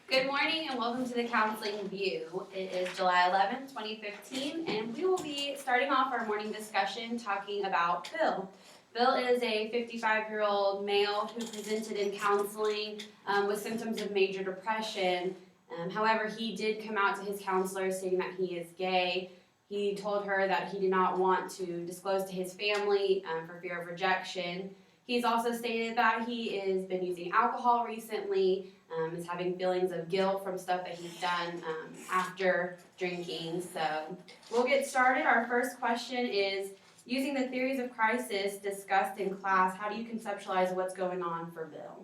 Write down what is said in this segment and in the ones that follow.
Good morning and welcome to the Counseling View. It is July 11th, 2015, and we will be starting off our morning discussion talking about Bill. Bill is a 55-year-old male who presented in counseling with symptoms of major depression. However, he did come out to his counselor stating that he is gay. He told her that he did not want to disclose to his family for fear of rejection. He's also stated that he has been using alcohol recently, is having feelings of guilt from stuff that he's done after drinking. So we'll get started. Our first question is, using the theories of crisis discussed in class, how do you conceptualize what's going on for Bill?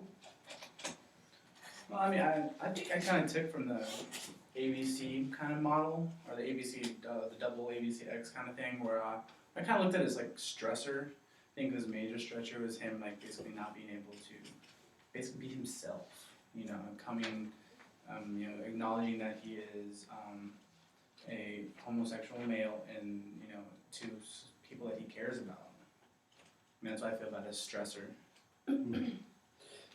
Well, I think I kind of took from the ABC kind of model, or the ABC, the double ABCX kind of thing, where I kind of looked at it as like stressor. I think his major stretcher was him like basically not being able to basically be himself, coming, acknowledging that he is a homosexual male and, to people that he cares about. I mean, that's what I feel about his stressor.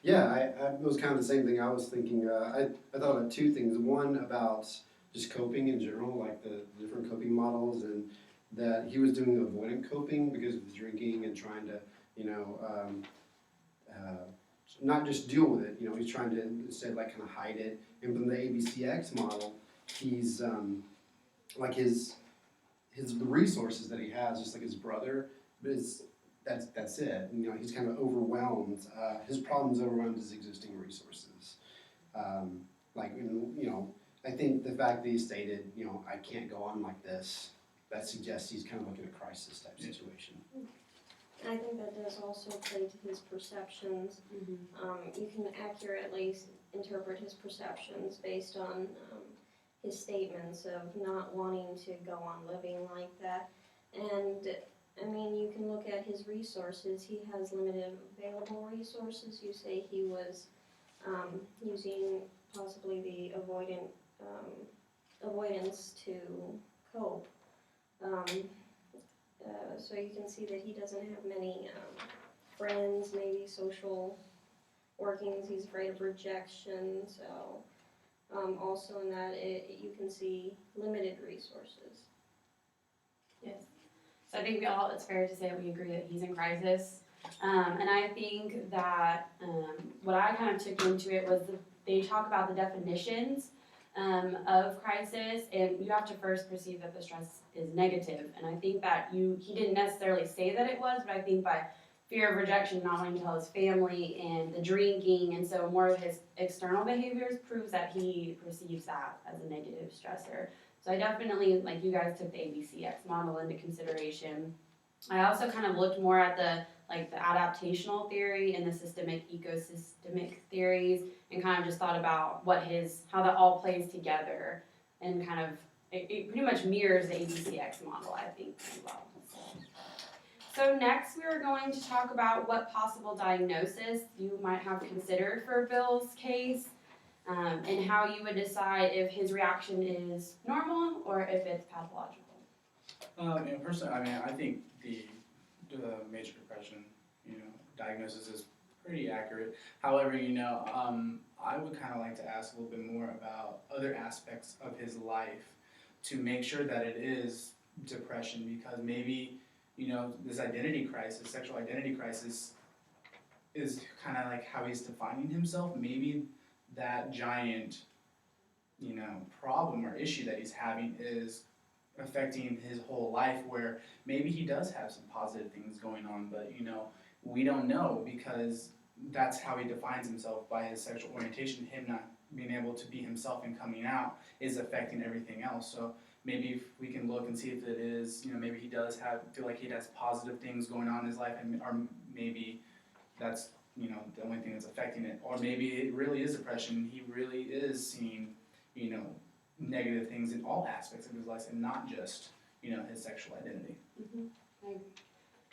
Yeah, it was kind of the same thing I was thinking. I thought about two things. One about just coping in general, like the different coping models, and that he was doing avoidant coping because of the drinking and trying to, not just deal with it. He's trying to instead like kind of hide it. And from the ABCX model, he's like the resources that he has, just like his brother, but that's it. He's kind of overwhelmed. His problem's overwhelmed his existing resources. I think the fact that he stated, I can't go on like this, that suggests he's kind of like in a crisis type situation. I think that does also play to his perceptions. You can accurately interpret his perceptions based on his statements of not wanting to go on living like that. And you can look at his resources. He has limited available resources. You say he was using possibly the avoidance to cope. So you can see that he doesn't have many friends, maybe social workings. He's afraid of rejection. So also in that, you can see limited resources. Yes. So I think it's fair to say that we agree that he's in crisis. And I think that what I kind of took into it was they talk about the definitions of crisis, and you have to first perceive that the stress is negative. And I think that he didn't necessarily say that it was, but I think by fear of rejection, not wanting to tell his family, and the drinking, and so more of his external behaviors proves that he perceives that as a negative stressor. So I definitely, like you guys, took the ABCX model into consideration. I also kind of looked more at the adaptational theory and the systemic ecosystemic theories, and kind of just thought about how that all plays together, and kind of it pretty much mirrors the ABCX model, I think, as well. So next we are going to talk about what possible diagnosis you might have considered for Bill's case, and how you would decide if his reaction is normal or if it's pathological. Personally, I think the major depression, diagnosis is pretty accurate. However, I would kind of like to ask a little bit more about other aspects of his life to make sure that it is depression, because maybe, this identity crisis, sexual identity crisis, is kind of like how he's defining himself. Maybe that giant, problem or issue that he's having is affecting his whole life, where maybe he does have some positive things going on, but we don't know, because that's how he defines himself by his sexual orientation. Him not being able to be himself and coming out is affecting everything else. So maybe if we can look and see if it is, maybe he does feel like he has positive things going on in his life, or maybe that's the only thing that's affecting it, or maybe it really is depression. He really is seeing negative things in all aspects of his life, and not just his sexual identity.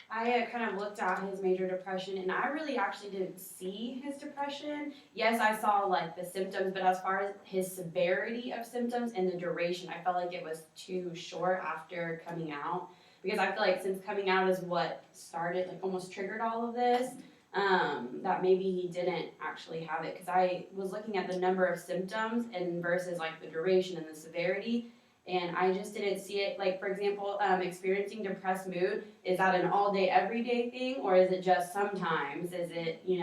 I kind of looked at his major depression, and I really actually didn't see his depression. Yes, I saw the symptoms, but as far as his severity of symptoms and the duration, I felt like it was too short after coming out, because I feel like since coming out is what started, almost triggered all of this. that maybe he didn't actually have it. Because I was looking at the number of symptoms and versus like the duration and the severity, and I just didn't see it. Like, for example, experiencing depressed mood, is that an all day, everyday thing, or is it just sometimes? Is it, he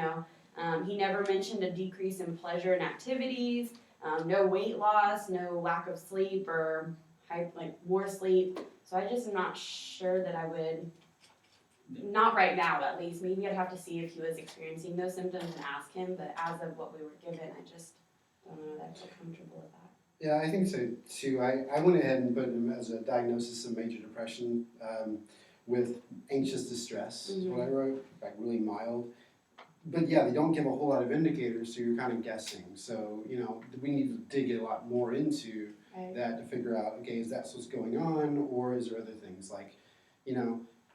never mentioned a decrease in pleasure and activities, no weight loss, no lack of sleep or more sleep. So I just am not sure that I would, not right now at least. Maybe I'd have to see if he was experiencing those symptoms and ask him, but as of what we were given, I just don't know that I feel comfortable with that. Yeah, I think so too. I went ahead and put him as a diagnosis of major depression with anxious distress, is what I wrote, like really mild. But yeah, they don't give a whole lot of indicators, so you're kind of guessing. So, we need to dig a lot more into Right. that to figure out, okay, is that what's going on, or is there other things? Like,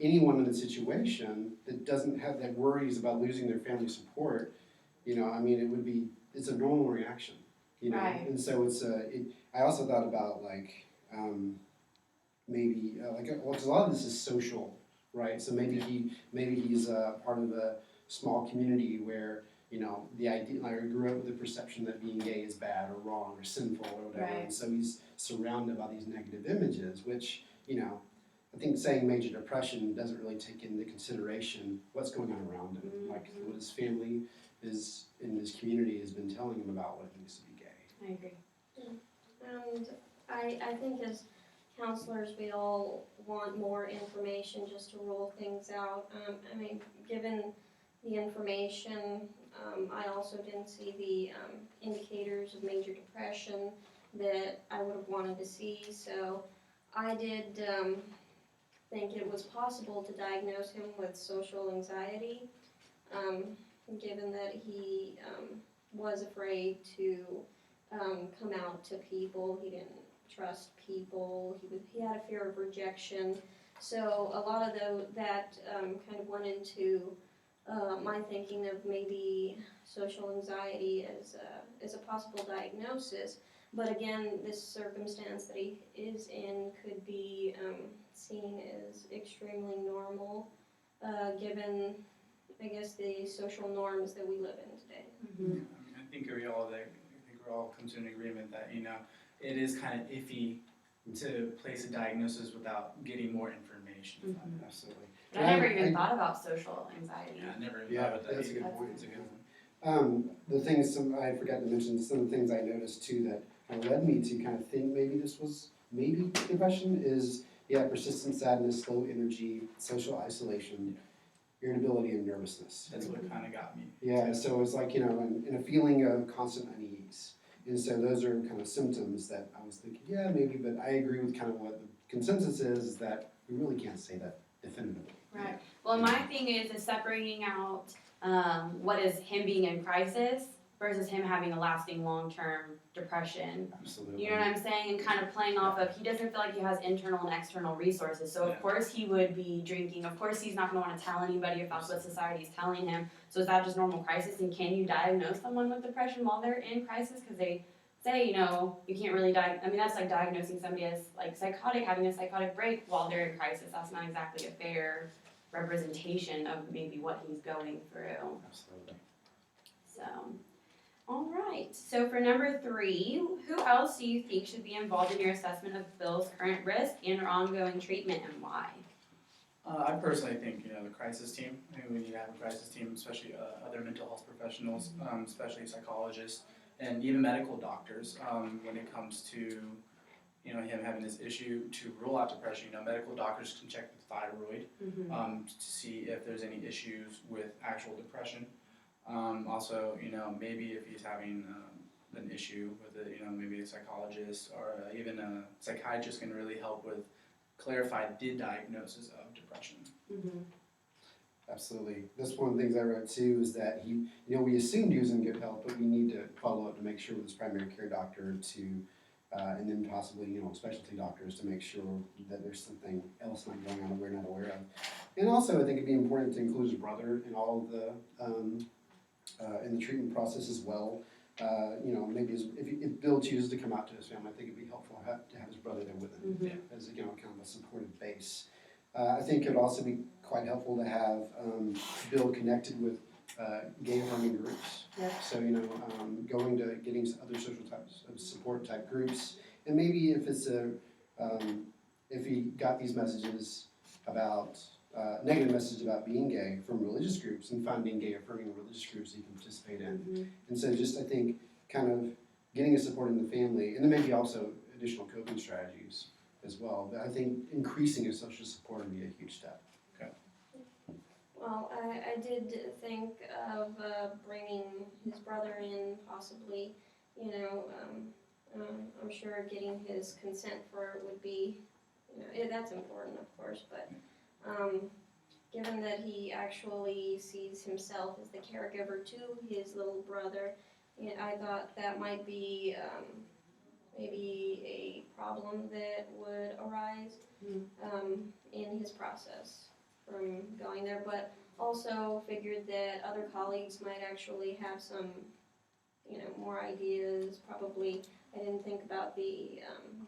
anyone in the situation that doesn't have, that worries about losing their family support, it's a normal reaction, Right. And so I also thought about maybe, because a lot of this is social, right? So maybe he's part of a small community where, the idea, like, I grew up with the perception that being gay is bad or wrong or sinful or whatever. Right. And so he's surrounded by these negative images, which, I think saying major depression doesn't really take into consideration what's going on around him, like what his family is in his community has been telling him about what it means to be gay. I agree. And I think as counselors, we all want more information just to rule things out. Given the information, I also didn't see the indicators of major depression that I would have wanted to see. So I did think it was possible to diagnose him with social anxiety, given that he was afraid to come out to people. He didn't trust people. He had a fear of rejection. So a lot of that kind of went into my thinking of maybe social anxiety as a possible diagnosis. But again, this circumstance that he is in could be seen as extremely normal, given, I guess, the social norms that we live in today. Mm-hmm. I think we're all come to an agreement that, it is kind of iffy to place a diagnosis without getting more information. Mhm. Absolutely. I never even thought about social anxiety. Yeah, I never Yeah, thought about that that's a either. good point. That's a good one. The things, I forgot to mention, some of the things I noticed too that kind of led me to kind of think maybe this was maybe depression is, persistent sadness, low energy, social isolation, irritability, and nervousness. That's what kind of got me. Yeah, so it's like, and a feeling of constant unease. And so those are kind of symptoms that I was thinking, yeah, maybe, but I agree with kind of what the consensus is that we really can't say that definitively. Right. Well, my thing is separating out what is him being in crisis versus him having a lasting long-term depression. Absolutely. You know what I'm saying? And kind of playing off of, he doesn't feel like he has internal and external resources. So Yeah. of course he would be drinking. Of course he's not going to want to tell anybody if that's what society's telling him. So is that just normal crisis? And can you diagnose someone with depression while they're in crisis? Because they say, you can't really that's like diagnosing somebody as like psychotic, having a psychotic break while they're in crisis. That's not exactly a fair representation of maybe what he's going through. Absolutely. So, all right. So for number 3, who else do you think should be involved in your assessment of Bill's current risk and or ongoing treatment, and why? I personally think, the crisis team. I think we need to have a crisis team, especially other mental health professionals, especially psychologists, and even medical doctors when it comes to, him having this issue to rule out depression. Medical doctors can check the thyroid to see if there's any issues with actual depression. Also, maybe if he's having an issue with it, maybe a psychologist or even a psychiatrist can really help with clarify the diagnosis of depression. Mm-hmm. Absolutely. That's one of the things I read too, is that he, we assumed he was in good health, but we need to follow up to make sure with his primary care doctor and then possibly, specialty doctors to make sure that there's something else not going on that we're not aware of. And also, I think it'd be important to include his brother in all of the, in the treatment process as well. Maybe if Bill chooses to come out to his family, I think it'd be helpful to have his brother there with him as, kind of a supportive base. I think it'd also be quite helpful to have Bill connected with gay affirming groups. Yep. So, going to getting other social types of support type groups, and maybe if it's if he got these messages about, negative messages about being gay from religious groups, and finding gay affirming religious groups he can participate in. Mhm. And so just, I think, kind of getting a support in the family, and then maybe also additional coping strategies as well. But I think increasing his social support would be a huge step. Well, I did think of bringing his brother in, possibly, I'm sure getting his consent for it would be, that's important, of course, but given that he actually sees himself as the caregiver to his little brother, I thought that might be maybe a problem that would arise in his process from going there, but also figured that other colleagues might actually have some, more ideas. Probably, I didn't think about the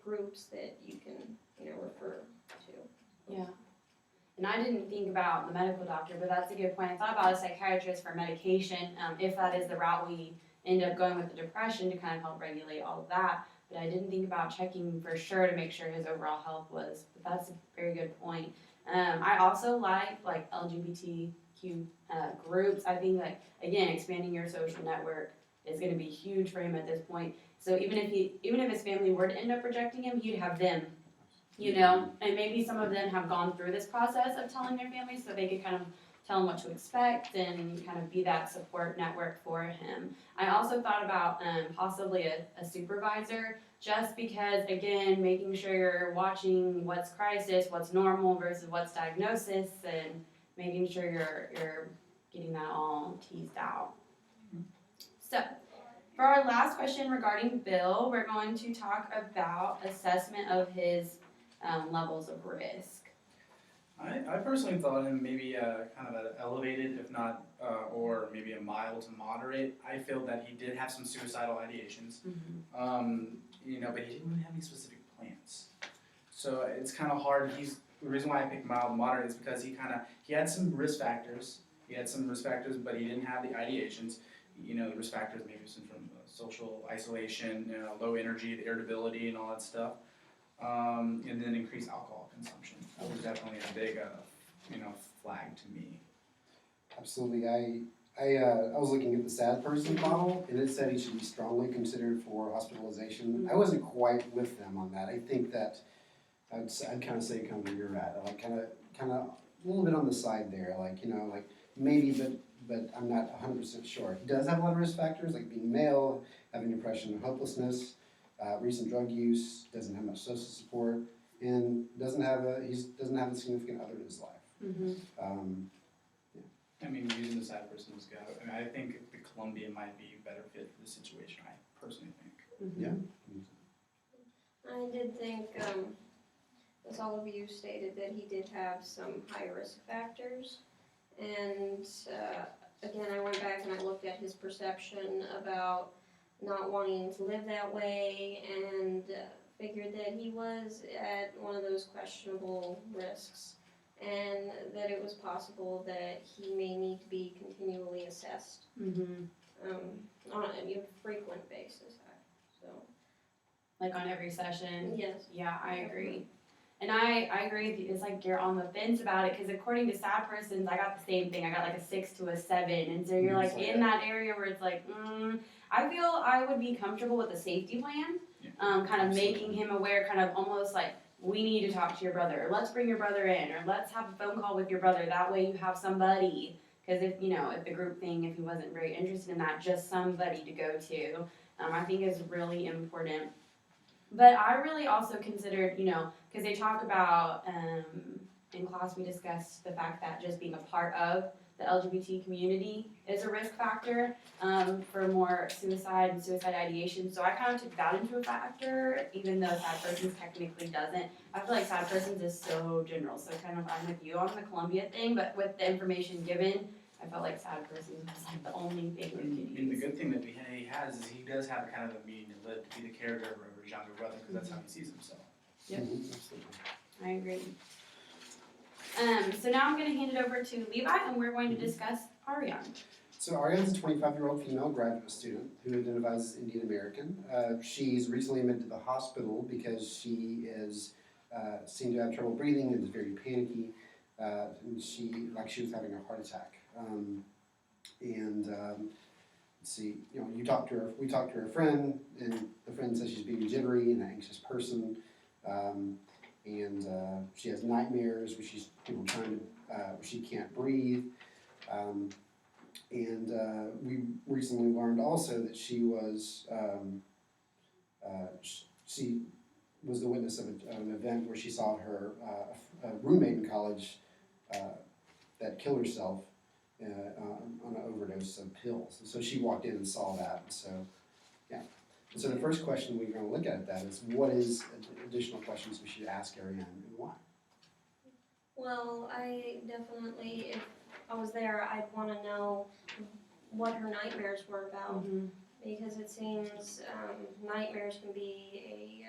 groups that you can, refer to. Yeah. And I didn't think about the medical doctor, but that's a good point. I thought about a psychiatrist for medication, if that is the route we end up going with the depression to kind of help regulate all of that. But I didn't think about checking for sure to make sure his overall health was, but that's a very good point. I also like LGBTQ groups. I think again, expanding your social network is going to be huge for him at this point. So even if his family were to end up rejecting him, he'd have them, and maybe some of them have gone through this process of telling their families, so they could kind of tell him what to expect and kind of be that support network for him. I also thought about possibly a supervisor, just because, again, making sure you're watching what's crisis, what's normal versus what's diagnosis, and making sure you're getting that all teased out. So, for our last question regarding Bill, we're going to talk about assessment of his levels of risk. I personally thought him maybe kind of an elevated, if not, or maybe a mild to moderate. I feel that he did have some suicidal ideations, but he didn't really have any specific plans. So it's kind of hard. The reason why I picked mild to moderate is because he had some risk factors. But he didn't have the ideations. The risk factors maybe some from social isolation, low energy, the irritability, and all that stuff. And then increased alcohol consumption. That was definitely a big, flag to me. Absolutely. I was looking at the SAD person model, and it said he should be strongly considered for hospitalization. I wasn't quite with them on that. I think that I'd kind of say kind of where you're at. Like kind of a little bit on the side there. Maybe, but I'm not 100% sure. He does have a lot of risk factors, like being male, having depression and hopelessness, recent drug use, doesn't have much social support, and doesn't have a significant other in his life. Using the SAD person was good. I think the Columbia might be a better fit for the situation, I personally think. Yeah. I did think, as all of you stated, that he did have some high risk factors. And again, I went back and I looked at his perception about not wanting to live that way, and figured that he was at one of those questionable risks, and that it was possible that he may need to be continually assessed on a frequent basis. So, Like on every session. yes. Yeah, I agree. And I agree with you. It's like you're on the fence about it, because according to SAD persons, I got the same thing. I got like a 6 to a 7, and so you're like in that area where it's like, I feel I would be comfortable with a safety plan, kind of making him aware, kind of almost like, we need to talk to your brother, or let's bring your brother in, or let's have a phone call with your brother. That way you have somebody, because if the group thing, if he wasn't very interested in that, just somebody to go to, I think is really important. But I really also considered, because they talk about, in class we discussed the fact that just being a part of the LGBT community is a risk factor for more suicide and suicide ideation. So I kind of took that into a factor, even though SAD Persons technically doesn't. I feel like SAD Persons is so general, so kind of I'm with you on the Columbia thing, but with the information given, I felt like SAD Persons was like the only thing we could And the use. good thing that he has is he does have kind of a meaning to live, to be the caregiver of his younger brother, because that's how he sees himself. Yep. Absolutely. I agree. So now I'm going to hand it over to Levi, and we're going to discuss Ariane. So Ariana's a 25-year-old female graduate student who identifies as Indian American. She's recently admitted to the hospital because she is seemed to have trouble breathing and is very panicky, and she was having a heart attack. Let's see, we talked to her friend, and the friend says she's being jittery and an anxious person, and she has nightmares where she's where she can't breathe. We recently learned also that she was the witness of an event where she saw her a roommate in college that killed herself on an overdose of pills. And so she walked in and saw that. And so, yeah. And so the first question we're going to look at that is, what is additional questions we should ask Ariane and why? Well, I definitely, if I was there, I'd want to know what her nightmares were about, because it seems nightmares can be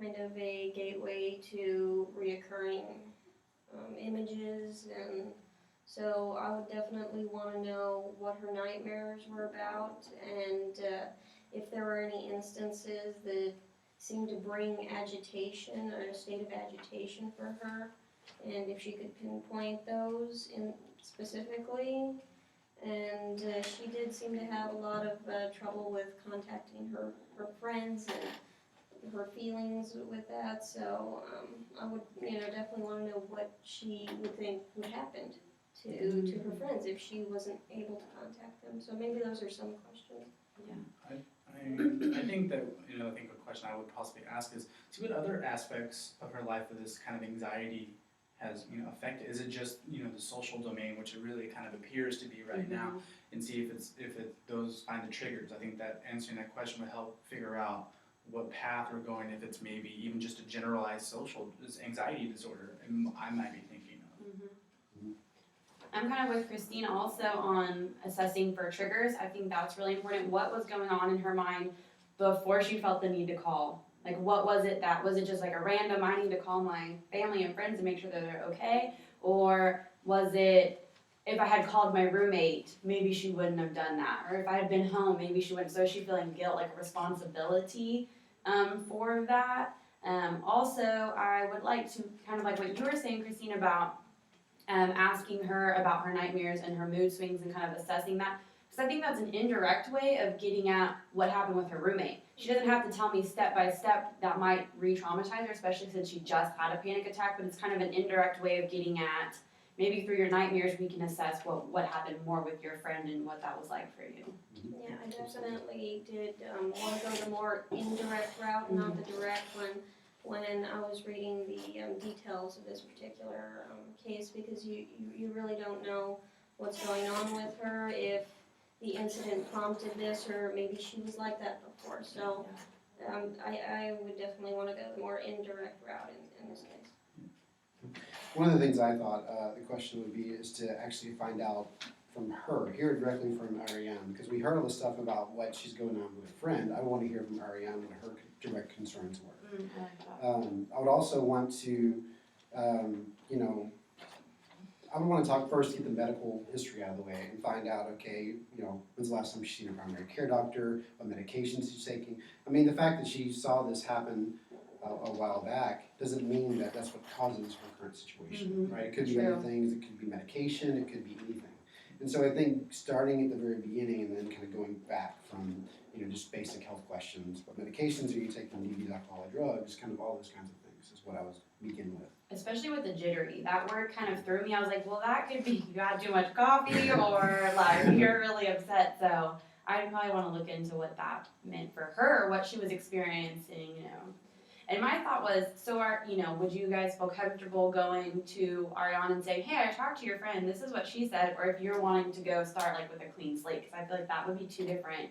a kind of a gateway to reoccurring images, and so I would definitely want to know what her nightmares were about, and if there were any instances that seemed to bring agitation or a state of agitation for her, and if she could pinpoint those in specifically. And she did seem to have a lot of trouble with contacting her friends and her feelings with that, so I would definitely want to know what she would think would happen to her friends if she wasn't able to contact them. So maybe those are some questions. I think that, I think a question I would possibly ask is, see what other aspects of her life of this kind of anxiety has, affected. Is it just, the social domain, which it really kind of appears to be right now, and see if those find the triggers. I think that answering that question would help figure out what path we're going, if it's maybe even just a generalized social anxiety disorder, I might be thinking of. I'm kind of with Christine also on assessing for triggers. I think that's really important. What was going on in her mind before she felt the need to call? Like, what was it was it just like a random, I need to call my family and friends and make sure that they're okay? Or was it, if I had called my roommate, maybe she wouldn't have done that? Or if I had been home, maybe she wouldn't. So is she feeling guilt, like responsibility for that? Also, I would like to, kind of like what you were saying, Christine, about asking her about her nightmares and her mood swings and kind of assessing that. Because I think that's an indirect way of getting at what happened with her roommate. She doesn't have to tell me step by step. That might re-traumatize her, especially since she just had a panic attack, but it's kind of an indirect way of getting at, maybe through your nightmares we can assess what happened more with your friend and what that was like for you. Yeah, I definitely did want to go the more indirect route, not the direct one, when I was reading the details of this particular case, because you really don't know what's going on with her, if the incident prompted this, or maybe she was like that before. So I would definitely want to go the more indirect route in this case. One of the things I thought the question would be is to actually find out from her, hear it directly from Ariane, because we heard all the stuff about what she's going on with a friend. I want to hear from Ariane what her direct concerns were. I like that. I would also want to, I would want to talk first, get the medical history out of the way and find out, okay, when's the last time she's seen a primary care doctor, what medications she's taking. I mean, the fact that she saw this happen a while back doesn't mean that that's what causes her current situation, right? It could be True. other things, it could be medication, it could be anything. And so I think starting at the very beginning and then kind of going back from, just basic health questions, what medications are you taking, do you use alcohol or drugs, kind of all those kinds of things is what I was begin with. Especially with the jittery, that word kind of threw me. I was like, well, that could be you had too much coffee or like you're really upset. So I'd probably want to look into what that meant for her, what she was experiencing, And my thought was, so would you guys feel comfortable going to Ariane and saying, hey, I talked to your friend, this is what she said, or if you're wanting to go start like with a clean slate, because I feel like that would be two different.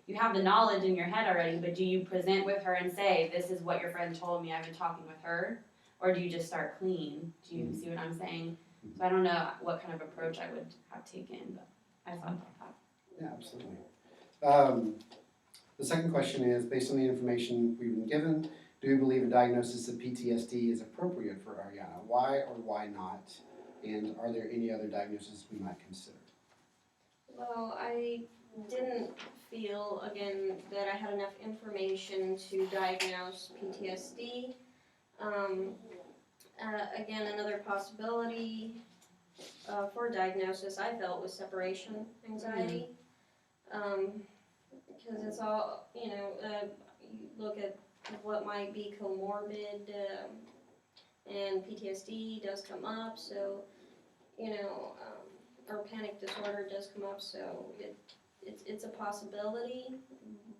You have the knowledge in your head already, but do you present with her and say, this is what your friend told me, I've been talking with her? Or do you just start clean? Do you see what I'm saying? So I don't know what kind of approach I would have taken, but I thought about that. Yeah, absolutely. The second question is, based on the information we've been given, do we believe a diagnosis of PTSD is appropriate for Ariana? Why or why not? And are there any other diagnoses we might consider? Well, I didn't feel, again, that I had enough information to diagnose PTSD. Again, another possibility for diagnosis I felt was separation anxiety. Because it's all, you look at what might be comorbid, and PTSD does come up, so, or panic disorder does come up, so it's a possibility,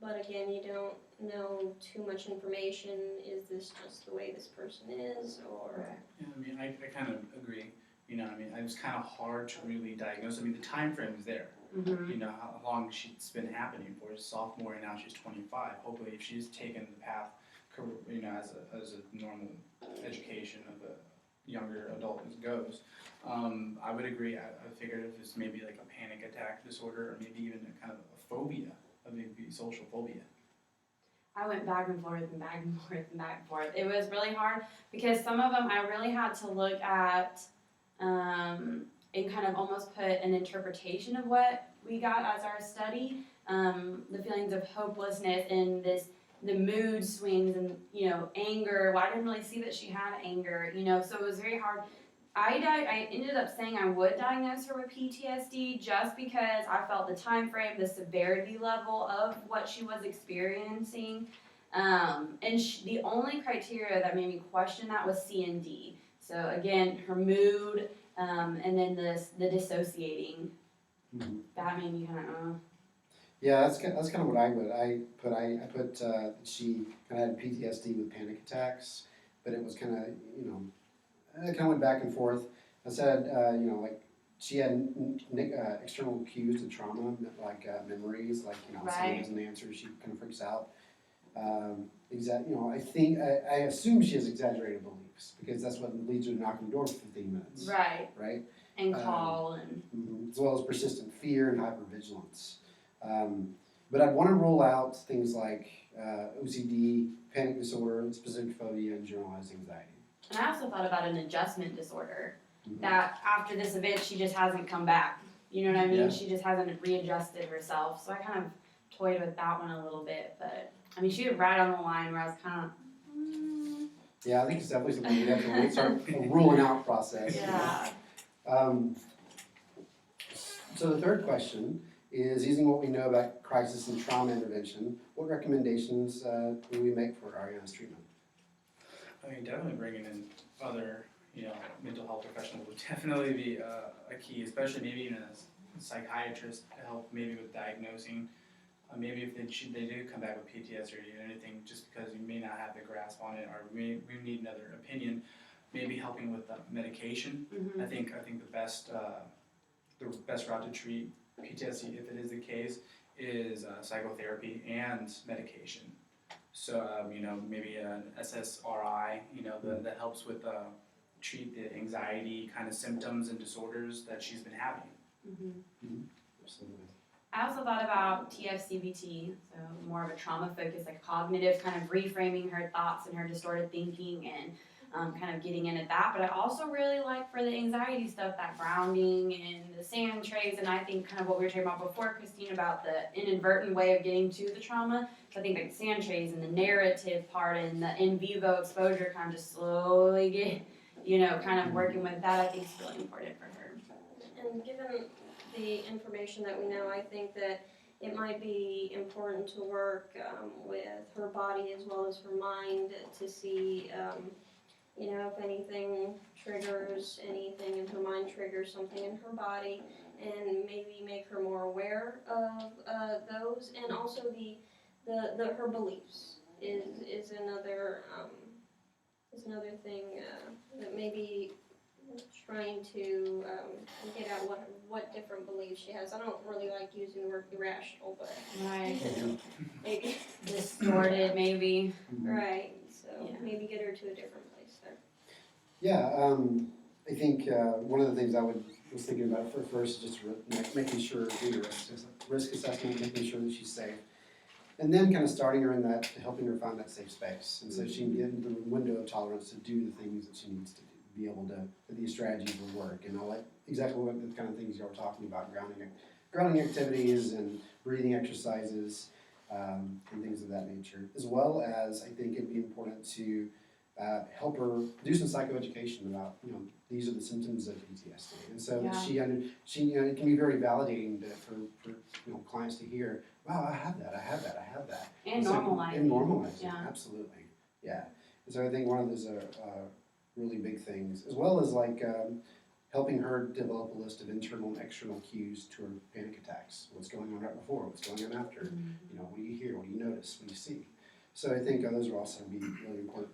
but again, you don't know too much information. Is this just the way this person is, or? Yeah, I mean, I kind of agree. It was kind of hard to really diagnose. I mean, the time frame is there. Mm-hmm. How long she's been happening for. She's a sophomore and now she's 25. Hopefully, if she's taken the path, as a normal education of a younger adult goes, I would agree. I figured if it's maybe like a panic attack disorder or maybe even a kind of a phobia, maybe social phobia. I went back and forth and back and forth and back and forth. It was really hard because some of them I really had to look at and kind of almost put an interpretation of what we got as our study. The feelings of hopelessness and the mood swings and, anger. Well, I didn't really see that she had anger, so it was very hard. I ended up saying I would diagnose her with PTSD just because I felt the time frame, the severity level of what she was experiencing. And the only criteria that made me question that was CND. So again, her mood, and then the dissociating. Mhm. That made me kind of. Yeah, that's kind of what I would. I put she kind of had PTSD with panic attacks, but it was kind of it kind of went back and forth. I said like she had external cues to trauma, like memories, like Right. someone an answer, she kind of freaks out. I think I assume she has exaggerated beliefs because that's what leads her to knock on the door for 15 minutes. Right. Right. And call and. As well as persistent fear and hypervigilance. But I'd want to rule out things like OCD, panic disorder, specific phobia, and generalized anxiety. And I also thought about an adjustment disorder. Mhm. That after this event, she just hasn't come back. You know what I mean? Yeah. She just hasn't readjusted herself. So I kind of toyed with that one a little bit. But, I mean, she was right on the line where I was kind of, Yeah, I think it's definitely something we have to really start a ruling out process. yeah. So the third question is, using what we know about crisis and trauma intervention, what recommendations do we make for Ariana's treatment? I mean, definitely bringing in other, mental health professionals would definitely be a key, especially maybe even a psychiatrist to help maybe with diagnosing. Maybe if they do come back with PTSD or anything, just because you may not have the grasp on it, or we need another opinion, maybe helping with medication. Mm-hmm. I think the best route to treat PTSD, if it is the case, is psychotherapy and medication. So, maybe an SSRI, that helps with treat the anxiety kind of symptoms and disorders that she's been having. Mm-hmm. Absolutely. I also thought about TFCBT, so more of a trauma focus, like cognitive, kind of reframing her thoughts and her distorted thinking and kind of getting into that. But I also really like for the anxiety stuff, that grounding and the sand trays, and I think kind of what we were talking about before, Christine, about the inadvertent way of getting to the trauma. So I think like sand trays and the narrative part and the in vivo exposure kind of just slowly get, kind of working with that, I think is really important for her. And given the information that we know, I think that it might be important to work with her body as well as her mind to see, if anything triggers anything in her mind, triggers something in her body, and maybe make her more aware of those, and also her beliefs is another thing that maybe trying to get at what different beliefs she has. I don't really like using the word irrational, but Right. maybe Distorted, maybe. right. So Yeah. maybe get her to a different place there. Yeah, I think one of the things I was thinking about for first is just making sure, doing a risk assessment, making sure that she's safe. And then kind of starting her in that, helping her find that safe space. And so she can get into the window of tolerance to do the things that she needs to do, be able to, that these strategies will work. And I'll like exactly what the kind of things you were talking about, grounding grounding activities and breathing exercises, and things of that nature. As well as, I think it'd be important to help her do some psychoeducation about, these are the symptoms of PTSD. And so that she, it can be very validating for clients to hear, wow, I have that. And so, normalizing. And normalizing, Yeah. absolutely, yeah. And so I think one of those are really big things, as well as like helping her develop a list of internal and external cues to her panic attacks. What's going on right before, what's going on after, what do you hear, what do you notice, what do you see? So I think those are also be really important.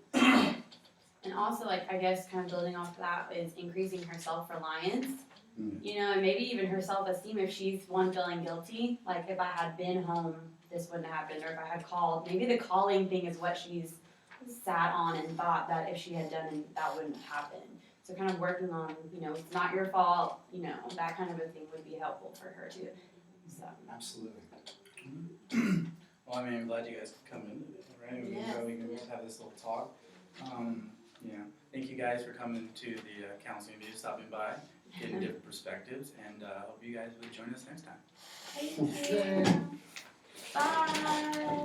And also, like, I guess kind of building off of that is increasing her self-reliance, Mm. and maybe even her self-esteem if she's one feeling guilty. Like, if I had been home, this wouldn't have happened, or if I had called, maybe the calling thing is what she's sat on and thought that if she had done it, that wouldn't happen. So kind of working on, it's not your fault, that kind of a thing would be helpful for her too, so. Absolutely. Well, I mean, I'm glad you guys could come into it, right? Yes, We can yes. have this little talk. Thank you guys for coming to the counseling meeting, stopping by, getting different perspectives, and hope you guys will join us next time. Thank you. Bye.